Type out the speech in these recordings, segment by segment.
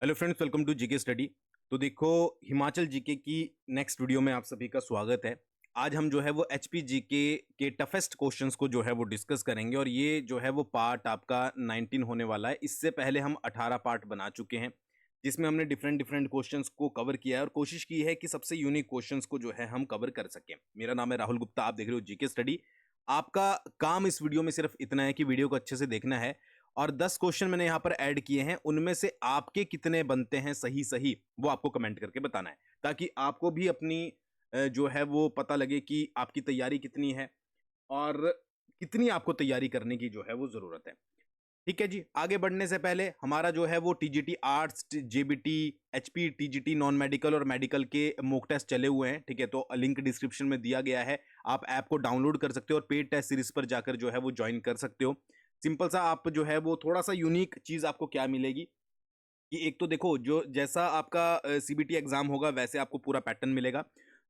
Hello friends, welcome to GK study. तो देखो, Himachal GK की नेक्स्ट वीडियो में आप सभी का स्वागत है। आज हम जो है वो एचपी जीके के टफेस्ट क्वेश्चंस को जो है वो डिस्कस करेंगे और ये जो है वो पार्ट आपका 19 होने वाला है। इससे पहले हम 18 पार्ट बना चुके हैं जिसमें हमने डिफरेंट डिफरेंट क्वेश्चंस को कवर किया है और कोशिश की है कि सबसे यूनिक क्वेश्चंस को जो है हम कवर कर सकें। मेरा नाम है राहुल गुप्ता, आप देख रहे हो जीके स्टडी। आपका काम इस वीडियो में सिर्फ इतना है कि वीडियो को अच्छे से देखना है और 10 क्वेश्चन मैंने यहां पर ऐड किए हैं, उनमें से आपके कितने बनते हैं सही सही वो आपको कमेंट करके बताना है, ताकि आपको भी अपनी जो है वो पता लगे कि आपकी तैयारी कितनी है और कितनी आपको तैयारी करने की जो है वो जरूरत है। ठीक है जी, आगे बढ़ने से पहले हमारा जो है वो TGT arts, JBT, HP, TGT non medical और मेडिकल के मॉक टेस्ट चले हुए हैं। ठीक है, तो लिंक डिस्क्रिप्शन में दिया गया है, आप ऐप को डाउनलोड कर सकते हो और पेड टेस्ट सीरीज पर जाकर जो है वो ज्वाइन कर सकते हो। सिंपल सा आप जो है वो थोड़ा सा यूनिक चीज आपको क्या मिलेगी कि एक तो देखो, जो जैसा आपका सीबीटी एग्जाम होगा वैसे आपको पूरा पैटर्न मिलेगा।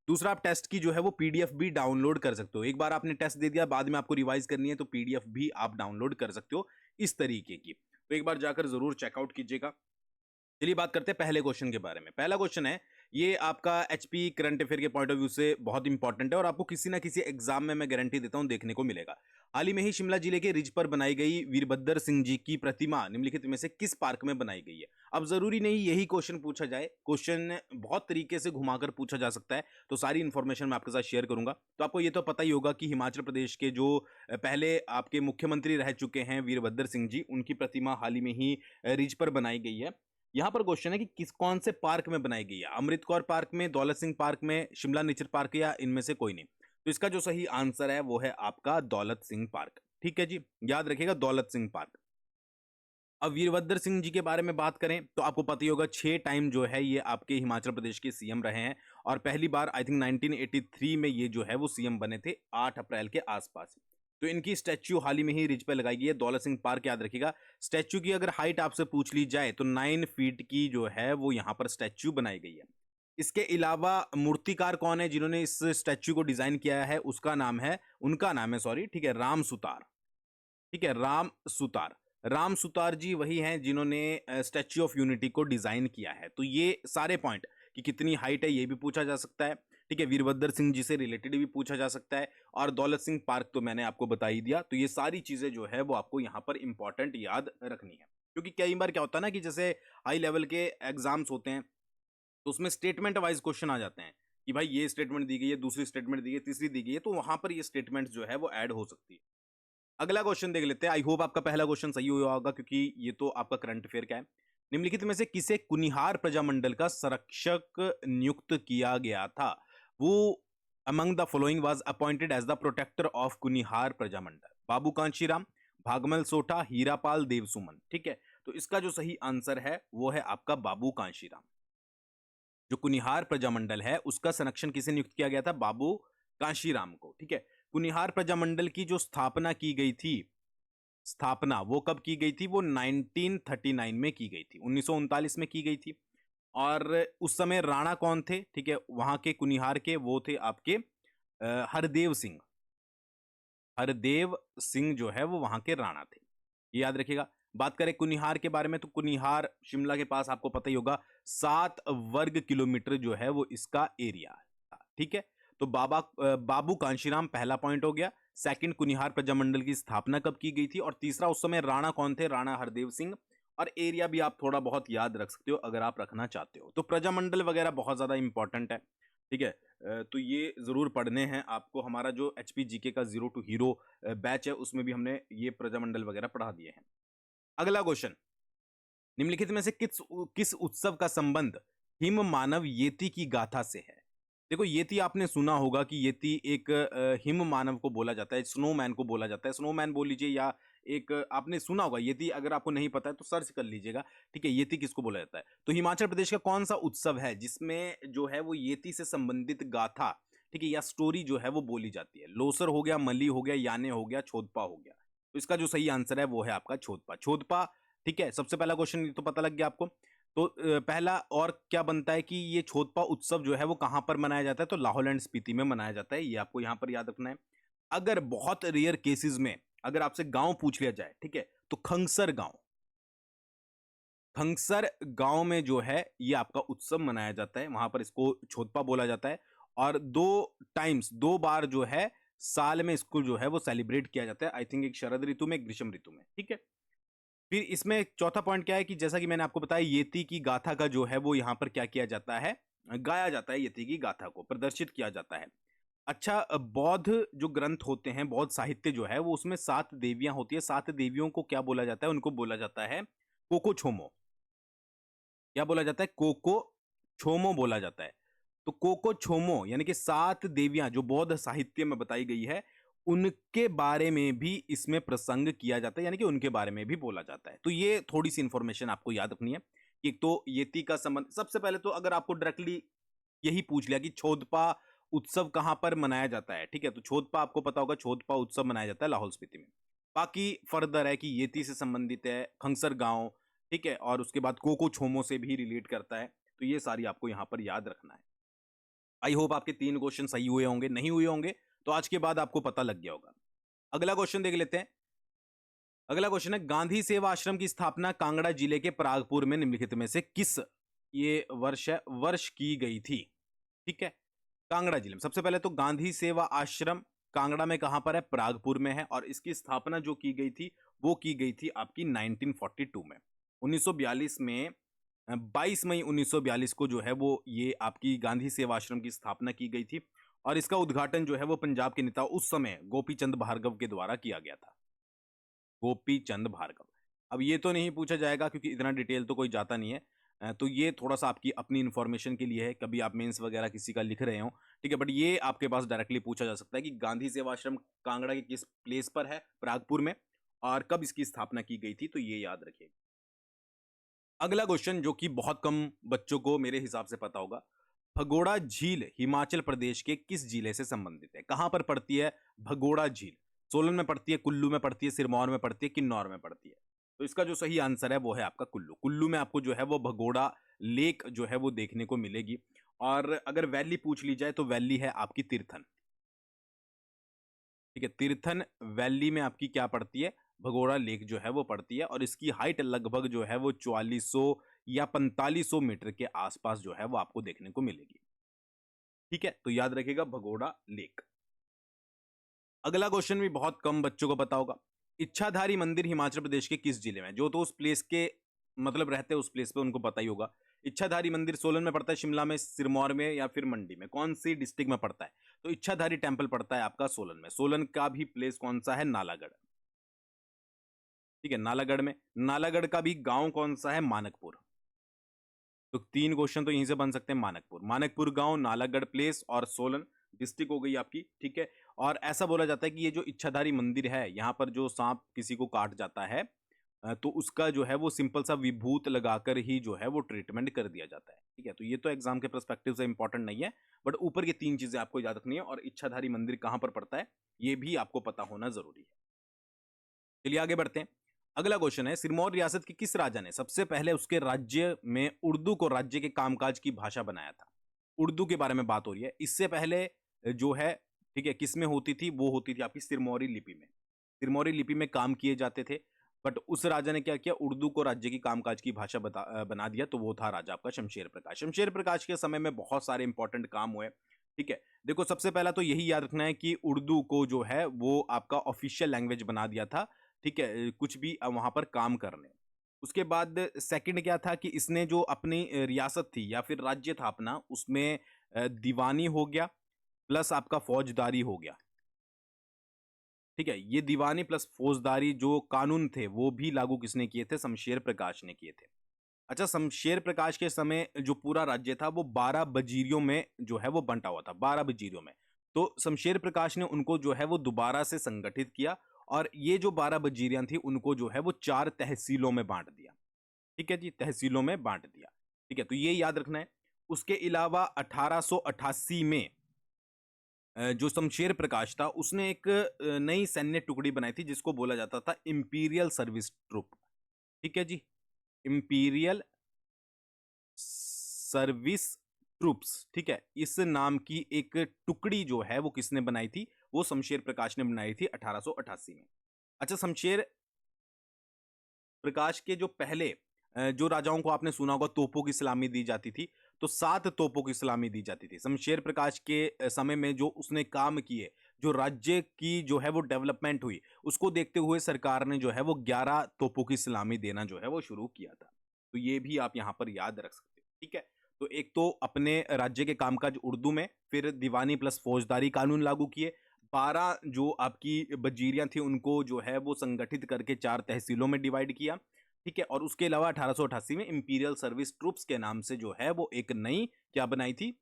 दूसरा, आप टेस्ट की जो है वो पीडीएफ भी डाउनलोड कर सकते हो। एक बार आपने टेस्ट दे दिया, बाद में आपको रिवाइज करनी है तो पीडीएफ भी आप डाउनलोड कर सकते हो इस तरीके की। तो एक बार जाकर जरूर चेकआउट कीजिएगा। चलिए बात करते हैं पहले क्वेश्चन के बारे में। पहला क्वेश्चन है, ये आपका एचपी करंट अफेयर के पॉइंट ऑफ व्यू से बहुत इंपॉर्टेंट है और आपको किसी ना किसी एग्जाम में मैं गारंटी देता हूं देखने को मिलेगा। हाल ही में ही शिमला जिले के रिज पर बनाई गई वीरभद्र सिंह जी की प्रतिमा निम्नलिखित में से किस पार्क में बनाई गई है? अब जरूरी नहीं यही क्वेश्चन पूछा जाए, क्वेश्चन बहुत तरीके से घुमाकर पूछा जा सकता है, तो सारी इंफॉर्मेशन मैं आपके साथ शेयर करूंगा। तो आपको ये तो पता ही होगा कि हिमाचल प्रदेश के जो पहले आपके मुख्यमंत्री रह चुके हैं वीरभद्र सिंह जी, उनकी प्रतिमा हाल ही में ही रिज पर बनाई गई है। यहां पर क्वेश्चन है कि किस कौन से पार्क में बनाई गई है? अमृत कौर पार्क में, दौलत सिंह पार्क में, शिमला नेचर पार्क, या इनमें से कोई नहीं? तो इसका जो सही आंसर है वो है आपका दौलत सिंह पार्क। ठीक है जी, याद रखिएगा दौलत सिंह पार्क। अब वीरभद्र सिंह जी के बारे में बात करें तो आपको पता ही होगा 6 टाइम जो है ये आपके हिमाचल प्रदेश के सीएम रहे हैं और पहली बार आई थिंक 1983 में ये जो है वो सीएम बने थे, 8 अप्रैल के आसपास। तो इनकी स्टैच्यू हाल ही में ही रिज पे लगाई गई है, दौलत सिंह पार्क, याद रखिएगा। स्टैच्यू की अगर हाइट आपसे पूछ ली जाए तो 9 फीट की जो है वो यहाँ पर स्टैच्यू बनाई गई है। इसके अलावा मूर्तिकार कौन है जिन्होंने इस स्टैच्यू को डिजाइन किया है? उसका नाम है, उनका नाम है सॉरी, ठीक है, राम सुतार। ठीक है, राम सुतार। राम सुतार जी वही हैं जिन्होंने स्टैच्यू ऑफ यूनिटी को डिजाइन किया है। तो ये सारे पॉइंट कि कितनी हाइट है ये भी पूछा जा सकता है। ठीक है, वीरभद्र सिंह जी से रिलेटेड भी पूछा जा सकता है और दौलत सिंह पार्क तो मैंने आपको बता ही दिया। तो ये सारी चीजें जो है वो आपको यहाँ पर इंपॉर्टेंट याद रखनी है, क्योंकि कई बार क्या होता है ना कि जैसे हाई लेवल के एग्जाम्स होते हैं तो उसमें स्टेटमेंट वाइज क्वेश्चन आ जाते हैं कि भाई ये स्टेटमेंट दी गई है, दूसरी स्टेटमेंट दी गई है, तीसरी दी गई है, तो वहां पर ये स्टेटमेंट जो है वो ऐड हो सकती है। अगला क्वेश्चन देख लेते हैं। आई होप आपका पहला क्वेश्चन सही हुआ होगा क्योंकि ये तो आपका करंट अफेयर का है। निम्नलिखित में से किसे कुनिहार प्रजामंडल का संरक्षक नियुक्त किया गया था? वो among the following was appointed as the protector of Kunihar Prajamandal? Babu Kanshiram, Bhagmal Sotha, Hirapal Devsuman. ठीक है, तो इसका जो सही आंसर है वो है आपका बाबू कांशीराम। जो कुनिहार प्रजामंडल है उसका संरक्षण किसे नियुक्त किया गया था? बाबू कांशीराम को। ठीक है, कुनिहार प्रजामंडल की जो स्थापना की गई थी, स्थापना वो कब की गई थी? वो 1939 में की गई थी, 1939 में की गई थी। और उस समय राणा कौन थे? ठीक है, वहां के कुनिहार के वो थे आपके हरदेव सिंह। हरदेव सिंह जो है वो वहां के राणा थे, ये याद रखिएगा। बात करें कुनिहार के बारे में तो कुनिहार शिमला के पास आपको पता ही होगा, 7 वर्ग किलोमीटर जो है वो इसका एरिया है। ठीक है, तो बाबू कांशीराम पहला पॉइंट हो गया। सेकंड, कुनिहार प्रजामंडल की स्थापना कब की गई थी? और तीसरा, उस समय राणा कौन थे? राणा हरदेव सिंह। और एरिया भी आप थोड़ा बहुत याद रख सकते हो अगर आप रखना चाहते हो। तो प्रजामंडल वगैरह बहुत ज्यादा इंपॉर्टेंट है। ठीक है, तो ये जरूर पढ़ने हैं आपको। हमारा जो एचपी जीके का जीरो टू हीरो बैच है उसमें भी हमने ये प्रजामंडल वगैरह पढ़ा दिए हैं। अगला क्वेश्चन, निम्नलिखित में से किस किस उत्सव का संबंध हिम मानव येती की गाथा से है? देखो, येती आपने सुना होगा कि येती एक हिम मानव को बोला जाता है, स्नोमैन को बोला जाता है, स्नोमैन बोल लीजिए, या एक आपने सुना होगा येती। अगर आपको नहीं पता है तो सर्च कर लीजिएगा। ठीक है, येती किसको बोला जाता है? तो हिमाचल प्रदेश का कौन सा उत्सव है जिसमें जो है वो येती से संबंधित गाथा, ठीक है, या स्टोरी जो है वो बोली जाती है? लोसर हो गया, मली हो गया, याने हो गया, छोदपा हो गया। तो इसका जो सही आंसर है वो है आपका छोदपा। छोदपा। ठीक है, सबसे पहला क्वेश्चन तो पता लग गया आपको। तो पहला और क्या बनता है कि ये छोदपा उत्सव जो है वो कहां पर मनाया जाता है? तो लाहौल एंड स्पीति में मनाया जाता है, ये आपको यहां पर याद रखना है। अगर बहुत रेयर केसेस में अगर आपसे गांव पूछ लिया जाए, ठीक है, तो खंगसर गांव, खंगसर गांव में जो है ये आपका उत्सव मनाया जाता है, वहां पर इसको छोदपा बोला जाता है। और 2 बार जो है साल में इसको जो है वो सेलिब्रेट किया जाता है, आई थिंक एक शरद ऋतु में, एक ग्रीष्म ऋतु में, ठीक है। फिर इसमें एक चौथा पॉइंट क्या है कि जैसा कि मैंने आपको बताया, येती की गाथा का जो है वो यहाँ पर क्या किया जाता है, गाया जाता है, येती की गाथा को प्रदर्शित किया जाता है। अच्छा, बौद्ध जो ग्रंथ होते हैं, बौद्ध साहित्य जो है वो, उसमें 7 देवियां होती है। 7 देवियों को क्या बोला जाता है, उनको बोला जाता है कोको छोमो। क्या बोला जाता है, कोको छोमो बोला जाता है। तो कोको छोमो यानी कि 7 देवियां जो बौद्ध साहित्य में बताई गई है, उनके बारे में भी इसमें प्रसंग किया जाता है, यानी कि उनके बारे में भी बोला जाता है। तो ये थोड़ी सी इंफॉर्मेशन आपको याद रखनी है कि एक तो येती का संबंध, सबसे पहले तो अगर आपको डायरेक्टली यही पूछ लिया कि छोदपा उत्सव कहां पर मनाया जाता है, ठीक है, तो छोदपा आपको पता होगा, छोदपा उत्सव मनाया जाता है लाहौल स्पीति में। बाकी फर्दर है कि येती से संबंधित है, खंगसर गांव, ठीक है, और उसके बाद कोको छोमो से भी रिलेट करता है। तो ये सारी आपको यहां पर याद रखना है। आई होप आपके 3 क्वेश्चन सही हुए होंगे, नहीं हुए होंगे तो आज के बाद आपको पता लग गया होगा। अगला क्वेश्चन देख लेते हैं। अगला क्वेश्चन है, गांधी सेवा आश्रम की स्थापना कांगड़ा जिले के परागपुर में निम्नलिखित में से किस, ये वर्ष है, वर्ष की गई थी, ठीक है, कांगड़ा जिले में। सबसे पहले तो गांधी सेवा आश्रम कांगड़ा में कहां पर है, परागपुर में है, और इसकी स्थापना जो की गई थी वो की गई थी आपकी 1942 में। 1942 में 22 मई 1942 को जो है वो ये आपकी गांधी सेवा आश्रम की स्थापना की गई थी, और इसका उद्घाटन जो है वो पंजाब के नेता उस समय गोपी चंद भार्गव के द्वारा किया गया था। गोपी चंद भार्गव। अब ये तो नहीं पूछा जाएगा क्योंकि इतना डिटेल तो कोई जाता नहीं है, तो ये थोड़ा सा आपकी अपनी इंफॉर्मेशन के लिए है, कभी आप मेंस वगैरह किसी का लिख रहे हो, ठीक है, बट ये आपके पास डायरेक्टली पूछा जा सकता है कि गांधी सेवा आश्रम कांगड़ा के किस प्लेस पर है, परागपुर में, और कब इसकी स्थापना की गई थी, तो ये याद रखिएगा। अगला क्वेश्चन जो कि बहुत कम बच्चों को मेरे हिसाब से पता होगा, भगोड़ा झील हिमाचल प्रदेश के किस जिले से संबंधित है, कहां पर पड़ती है भगोड़ा झील? सोलन में पड़ती है, कुल्लू में पड़ती है, सिरमौर में पड़ती है, किन्नौर में पड़ती है? तो इसका जो सही आंसर है वो है आपका कुल्लू। कुल्लू में आपको जो है वो भगोड़ा लेक जो है वो देखने को मिलेगी। और अगर वैली पूछ ली जाए तो वैली है आपकी तीर्थन, ठीक है, तीर्थन वैली में आपकी क्या पड़ती है, भगोड़ा लेक जो है वो पड़ती है, और इसकी हाइट लगभग जो है वो 4400 या 4500 मीटर के आसपास जो है वो आपको देखने को मिलेगी, ठीक है, तो याद रखिएगा भगोड़ा लेक। अगला क्वेश्चन भी बहुत कम बच्चों को पता होगा, इच्छाधारी मंदिर हिमाचल प्रदेश के किस जिले में? जो तो उस प्लेस के मतलब रहते हैं उस प्लेस पे उनको पता ही होगा। इच्छाधारी मंदिर सोलन में पड़ता है, शिमला में, सिरमौर में, या फिर मंडी में? कौन सी डिस्ट्रिक्ट में पड़ता है? तो इच्छाधारी टेम्पल पड़ता है आपका सोलन में। सोलन का भी प्लेस कौन सा है, नालागढ़, ठीक है, नालागढ़ में। नालागढ़ का भी गांव कौन सा है, मानकपुर। तो 3 क्वेश्चन तो यहीं से बन सकते हैं, मानकपुर, मानकपुर गांव, नालागढ़ प्लेस और सोलन डिस्ट्रिक्ट हो गई आपकी, ठीक है। और ऐसा बोला जाता है कि ये जो इच्छाधारी मंदिर है, यहाँ पर जो सांप किसी को काट जाता है तो उसका जो है वो सिंपल सा विभूत लगाकर ही जो है वो ट्रीटमेंट कर दिया जाता है, ठीक है। तो ये तो एग्जाम के पर्सपेक्टिव से इंपॉर्टेंट नहीं है, बट ऊपर की 3 चीजें आपको याद रखनी है, और इच्छाधारी मंदिर कहां पर पड़ता है ये भी आपको पता होना जरूरी है। चलिए आगे बढ़ते हैं। अगला क्वेश्चन है, सिरमौर रियासत के किस राजा ने सबसे पहले उसके राज्य में उर्दू को राज्य के कामकाज की भाषा बनाया था? उर्दू के बारे में बात हो रही है। इससे पहले जो है, ठीक है, किस में होती थी, वो होती थी आपकी सिरमौरी लिपि में। सिरमौरी लिपि में काम किए जाते थे, बट उस राजा ने क्या किया, उर्दू को राज्य की कामकाज की भाषा बना दिया, तो वो था राजा आपका शमशेर प्रकाश। शमशेर प्रकाश के समय में बहुत सारे इंपॉर्टेंट काम हुए, ठीक है। देखो सबसे पहला तो यही याद रखना है कि उर्दू को जो है वो आपका ऑफिशियल लैंग्वेज बना दिया था, ठीक है, कुछ भी वहां पर काम करने। उसके बाद सेकंड क्या था कि इसने जो अपनी रियासत थी या फिर राज्य था अपना, उसमें दीवानी हो गया प्लस आपका फौजदारी हो गया, ठीक है। ये दीवानी प्लस फौजदारी जो कानून थे वो भी लागू किसने किए थे, शमशेर प्रकाश ने किए थे। अच्छा, शमशेर प्रकाश के समय जो पूरा राज्य था वो 12 वजीरियों में जो है वो बंटा हुआ था, 12 वजीरियों में। तो शमशेर प्रकाश ने उनको जो है वो दोबारा से संगठित किया, और ये जो 12 वजीरियां थी उनको जो है वो 4 तहसीलों में बांट दिया, ठीक है जी, तहसीलों में बांट दिया, ठीक है, तो ये याद रखना है। उसके अलावा 1888 में जो शमशेर प्रकाश था उसने एक नई सैन्य टुकड़ी बनाई थी जिसको बोला जाता था इंपीरियल सर्विस ट्रुप, ठीक है जी, इंपीरियल सर्विस ट्रूप्स, ठीक है। इस नाम की एक टुकड़ी जो है वो किसने बनाई थी, वो शमशेर प्रकाश ने बनाई थी 1888 में। अच्छा, शमशेर प्रकाश के जो पहले जो राजाओं को आपने सुना होगा तोपों की सलामी दी जाती थी, तो 7 तोपों की सलामी दी जाती थी। शमशेर प्रकाश के समय में जो उसने काम किए, जो राज्य की जो है वो डेवलपमेंट हुई, उसको देखते हुए सरकार ने जो है वो 11 तोपों की सलामी देना जो है वो शुरू किया था। तो ये भी आप यहाँ पर याद रख सकते हो, ठीक है? तो एक तो अपने राज्य के कामकाज उर्दू में, फिर दीवानी प्लस फौजदारी कानून लागू किए, 12 जो आपकी वजीरियाँ थी उनको जो है वो संगठित करके 4 तहसीलों में डिवाइड किया, ठीक है? और उसके अलावा 1888 में इंपीरियल सर्विस ट्रूप्स के नाम से जो है वो एक नई क्या बनाई थी?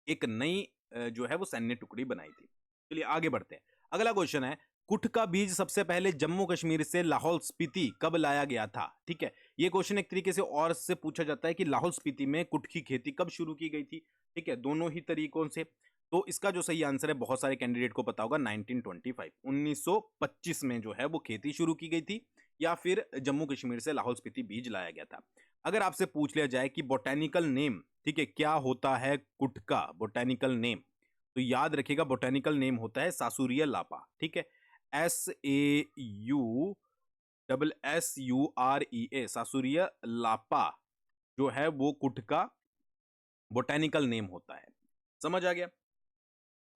एक नई जो है वो सैन्य टुकड़ी बनाई थी। चलिए आगे बढ़ते हैं। अगला क्वेश्चन है, कुठ का बीज सबसे पहले जम्मू कश्मीर से लाहौल स्पीति कब लाया गया था? ठीक है, ये क्वेश्चन एक तरीके से और से पूछा जाता है कि लाहौल स्पीति में कुठ की खेती कब शुरू की गई थी? ठीक है, दोनों ही तरीकों से। तो इसका जो सही आंसर है, बहुत सारे कैंडिडेट को पता होगा, 1925 1925 में जो है वो खेती शुरू की गई थी, या फिर जम्मू कश्मीर से लाहौल स्पीति बीज लाया गया था। अगर आपसे पूछ लिया जाए कि बोटेनिकल नेम, ठीक है, क्या होता है कुठ का बोटेनिकल नेम, तो याद रखिएगा बोटेनिकल नेम होता है सासुरिया लापा, ठीक है? SAUSSUREA, सासुरिया लापा जो है वो कुठ का बोटेनिकल नेम होता है। समझ आ गया?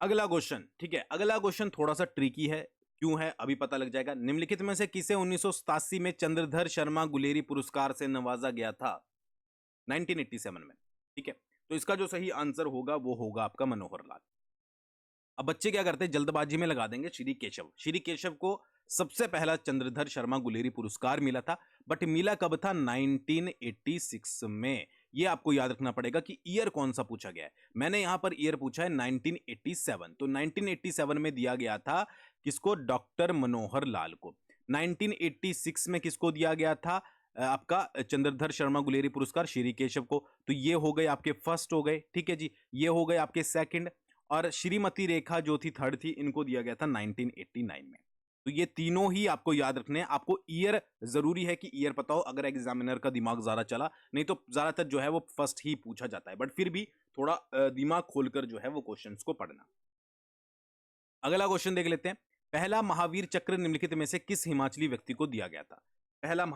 अगला क्वेश्चन, ठीक है, अगला क्वेश्चन थोड़ा सा ट्रिकी है। क्यों है अभी पता लग जाएगा। निम्नलिखित में से किसे 1987 में चंद्रधर शर्मा गुलेरी पुरस्कार से नवाजा गया था? 1987 में, ठीक है? तो इसका जो सही आंसर होगा वो होगा आपका मनोहर लाल। अब बच्चे क्या करते हैं, जल्दबाजी में लगा देंगे श्री केशव। श्री केशव को सबसे पहला चंद्रधर शर्मा गुलेरी पुरस्कार मिला था, बट मिला कब था? 1986 में। ये आपको याद रखना पड़ेगा कि ईयर कौन सा पूछा गया है। मैंने यहां पर ईयर पूछा है 1987, तो 1987 में दिया गया था किसको? डॉक्टर मनोहर लाल को। 1986 में किसको दिया गया था? आपका चंद्रधर शर्मा गुलेरी पुरस्कार श्री केशव को। तो ये हो गए आपके फर्स्ट हो गए, ठीक है जी। ये हो गए आपके सेकंड, और श्रीमती रेखा जो थी थर्ड थी, इनको दिया गया था 1989 में। तो ये तीनों ही आपको याद रखने हैं। आपको ईयर जरूरी है कि ईयर पता हो, अगर एग्जामिनर का दिमाग ज्यादा चला, नहीं तो ज्यादातर जो है वो फर्स्ट ही पूछा जाता है, बट फिर भी थोड़ा दिमाग खोलकर जो है वो क्वेश्चंस को पढ़ना। अगला क्वेश्चन देख लेते हैं। पहला महावीर चक्र निम्नलिखित में से किस हिमाचली व्यक्ति को दिया गया था? पहला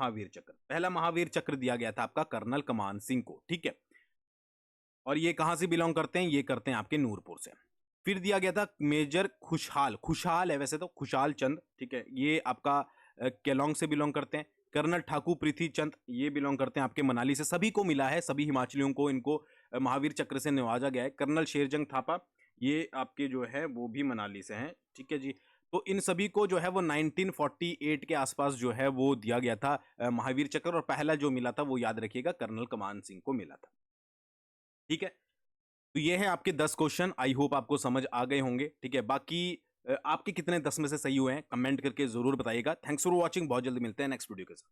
महावीर चक्र दिया गया था आपका कर्नल कमान सिंह को, ठीक है? और ये कहां से बिलोंग करते हैं? ये करते हैं आपके नूरपुर से। फिर दिया गया था मेजर खुशहाल है वैसे तो, खुशहाल चंद, ठीक है, ये आपका केलोंग से बिलोंग करते हैं। कर्नल ठाकुर पृथ्वी चंद, ये बिलोंग करते हैं आपके मनाली से। सभी को मिला है, सभी हिमाचलियों को इनको महावीर चक्र से नवाजा गया है। कर्नल शेरजंग थापा, ये आपके जो है वो भी मनाली से हैं, ठीक है जी। तो इन सभी को जो है वो 1948 के आसपास जो है वो दिया गया था महावीर चक्र, और पहला जो मिला था वो याद रखिएगा कर्नल कमान सिंह को मिला था, ठीक है? तो ये है आपके 10 क्वेश्चन। आई होप आपको समझ आ गए होंगे, ठीक है? बाकी आपके कितने 10 में से सही हुए हैं कमेंट करके जरूर बताइएगा। थैंक्स फॉर वॉचिंग, बहुत जल्दी मिलते हैं नेक्स्ट वीडियो के साथ।